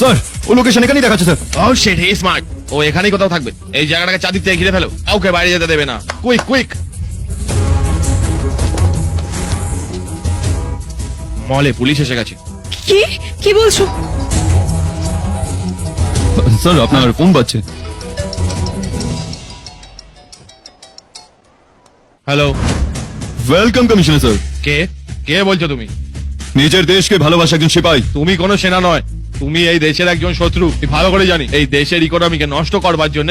Sir ও location এখানেই দেখাচ্ছে sir. ও sheet, হি smart. ও এখানেই কোথাও থাকবে। এই জায়গাটাকে চারদিক থেকে ঘিরে ফেলো, কাউকে বাইরে যেতে দেবে না। Quick quick. মলে পুলিশ এসে গেছে। কি কি বলছো? স্যার আপনার ফোন বাজছে। Hello, welcome commissioner sir. কে কে বলছো তুমি? নিজের দেশকে ভালোবাসা একজন সিপাহী। তুমি কোনো সেনা নয়, তুমি এই দেশের একজন শত্রু। আমি ভালো করে জানি এই দেশের ইকোনমিকে নষ্ট করবার জন্য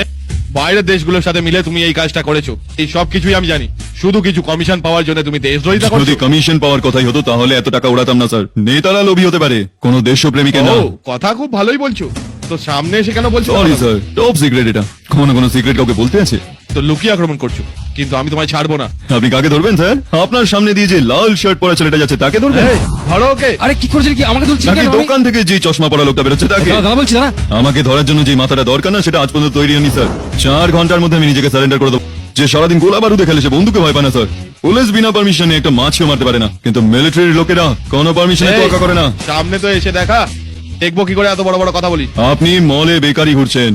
বাইরের দেশগুলোর সাথে মিলে তুমি এই কাজটা করেছো। এই সব কিছুই আমি জানি। শুধু কিছু কমিশন পাওয়ার জন্য তুমি দেশদ্রোহিতা যদি করছো। কমিশন পাওয়ার কথাই হতো তাহলে এত টাকা উড়াতাম না স্যার। নেতারা লোভী হতে পারে, কোন দেশপ্রেমিকে না। ও, কথা খুব ভালোই বলছো, তো সামনে এসে কেন বলছো? সরি স্যার, টপ সিক্রেট এটা। কোনো সিক্রেট কাউকে বলতে আছে? তো লুকিয়ে আক্রমণ করছো, কিন্তু আমি তোমায় ছাড়বো না। আপনি কাকে ধরবেন স্যার? আপনার সামনে দিয়ে যে লাল শার্ট পরা ছেলেটা যাচ্ছে তাকে ধরবেন? এই, ধরো ওকে। আরে কি করছেন কি? আমাকে তুলছেন নাকি কেন? দোকান থেকে যে চশমা পরা লোকটা বেরোচ্ছে তাকে? দাদা বলছি না। আমাকে ধরার জন্য যে মাথাটা দরকার না সেটা আজ পর্যন্ত তৈরি হয়নি স্যার। 4 ঘন্টার মধ্যে আমি নিজেকে সারেন্ডার করে দেবো। যে সারাদিন গোলা বারুদে খেলে সে বন্ধুকে ভয় পায় না স্যার। পুলিশ বিনা পারমিশনে একটা মাছও মারতে পারে না, কিন্তু মিলিটারির লোকেরা কোনো পারমিশনে এই, তোয়াক্কা করে না। সামনে তো এসে দেখা, দেখবো কি করে এত বড় বড় কথা বলি। আপনি মলে বেকারি ঘুরছেন।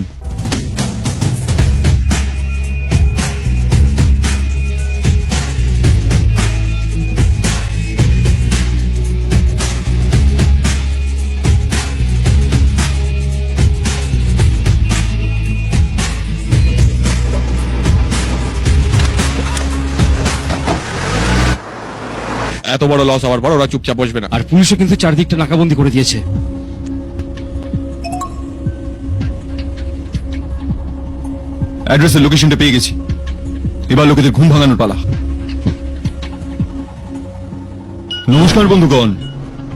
এত বড় লস হওয়ার পর ওরা চুপচাপ বসবে না। আর পুলিশও কিন্তু চারদিকটা নাকাবন্দি করে দিয়েছে। অ্যাড্রেসের লোকেশনটা পেয়ে গেছি, এবার লোকেদের ঘুম ভাঙানোর পালা। নমস্কার বন্ধুগণ,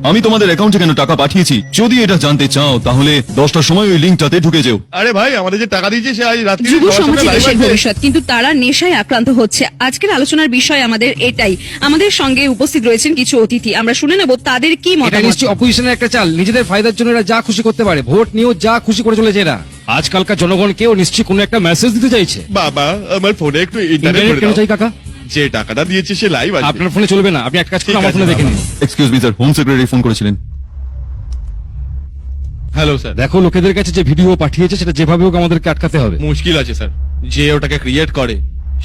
আমি তোমাদের অ্যাকাউন্টে কেন টাকা পাঠিয়েছি যদি এটা জানতে চাও তাহলে 10টার সময় ওই লিঙ্কটাতে ঢুকে যেও। আরে ভাই, আমাদের যে টাকা দিয়েছে সে আজ রাত্রি যুব সমাজে দেশের ভবিষ্যৎ, কিন্তু তারা নেশায় আক্রান্ত হচ্ছে। আজকের আলোচনার বিষয় আমাদের এটাই। আমাদের সঙ্গে উপস্থিত রয়েছেন কিছু অতিথি, আমরা শুনে নেব তাদের কি এটা মতামত। নিশ্চয়ই অপোজিশনের একটা চাল। নিজেদের ফায়দার জন্য এরা যা খুশি করতে পারে, ভোট নিয়েও যা খুশি করে চলেছে এরা। আজকালকার জনগণকেও নিশ্চয়ই কোনো একটা মেসেজ দিতে চাইছে। বাবা, আমার ফোনে একটু ইন্টারনেট কেন চাই কাকা? যে টাকাটা দিয়েছে সে লাইভ আছে। আপনার ফোনে চলবে না, আপনি এক কাজ করুন, ঠিক আমার আছে, ফোনে দেখে নিন। Excuse me sir, home secretary phone করেছিলেন। Hello sir. দেখো, লোকেদের কাছে যে ভিডিও পাঠিয়েছে সেটা যেভাবে হোক আমাদেরকে আটকাতে হবে। মুশকিল আছে স্যার, যে ওটাকে ক্রিয়েট করে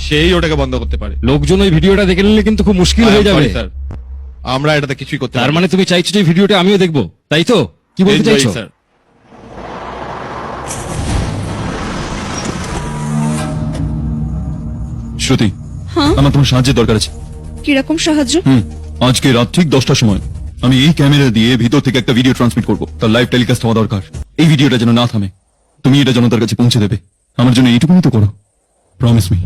সেই ওটাকে বন্ধ করতে পারে। লোকজন ওই ভিডিওটা দেখে নিলে কিন্তু খুব মুশকিল হয়ে যাবে। স্যার, আমরা এটাতে কিছুই করতে তার পারবো না। মানে তুমি চাইছো যে ভিডিওটা আমিও দেখবো, তাই তো? কি বলতে Enjoy, চাইছো? স্যার। শ্রুতি, হ্যাঁ? আমার তোমার সাহায্যের দরকার আছে। কিরকম সাহায্য? আজকে রাত ঠিক 10টার সময় আমি এই ক্যামেরা দিয়ে ভিতর থেকে একটা ভিডিও ট্রান্সমিট করবো। তার লাইভ টেলিকাস্ট হওয়া দরকার। এই ভিডিওটা যেন না থামে। তুমি এটা জনতার কাছে পৌঁছে দেবে। আমার জন্য এইটুকুনি তো করো, প্রমিস মি।